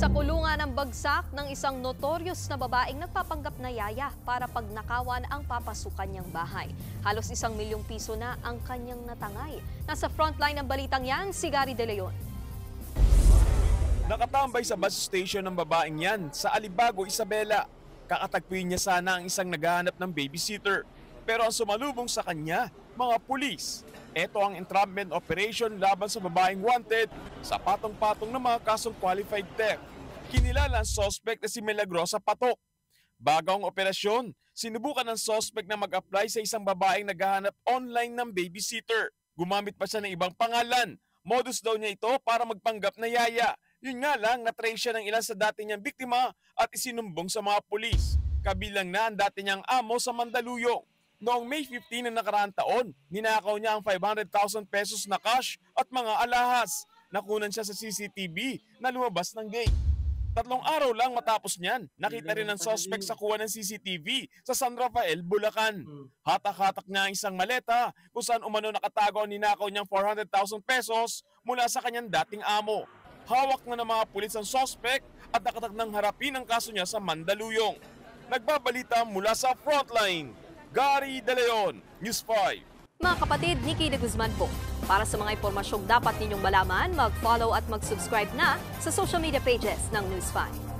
Sa kulungan ng bagsak ng isang notorious na babaeng nagpapanggap na yaya para pagnakawan ang papasukan niyang bahay. Halos 1 milyong piso na ang kanyang natangay. Nasa frontline ng balitang yan, si Gary De Leon. Nakatambay sa bus station ng babaeng yan sa Alibago, Isabela. Kakatagpuin niya sana ang isang naghahanap ng babysitter. Pero ang sumalubong sa kanya, mga pulis. Ito ang entrapment operation laban sa babaeng wanted sa patong-patong ng mga kasong qualified theft. Kinilala ang suspect na si Milagrosa Patok. Bago ang operasyon, sinubukan ng suspect na mag-apply sa isang babaeng naghahanap online ng babysitter. Gumamit pa siya ng ibang pangalan. Modus daw niya ito para magpanggap na yaya. Yun nga lang, natrace siya ng ilan sa dati niyang biktima at isinumbong sa mga pulis. Kabilang na ang dati niyang amo sa Mandaluyong. Noong May 15 ng nakaraang taon, ninakaw niya ang 500,000 pesos na cash at mga alahas. Nakunan siya sa CCTV na lumabas ng gate. 3 araw lang matapos niyan, nakita rin ng suspect sa kuha ng CCTV sa San Rafael, Bulacan. Hatak-hatak niya ang isang maleta kung saan umano nakatago ang ninakaw niyang 400,000 pesos mula sa kanyang dating amo. Hawak na ng mga pulis ang suspect at nakatakdang harapin ang kaso niya sa Mandaluyong. Nagbabalita mula sa frontline, Gary De Leon, News 5. Mga kapatid, Nikki de Guzman po. Para sa mga impormasyong dapat ninyong malaman, mag-follow at mag-subscribe na sa social media pages ng News 5.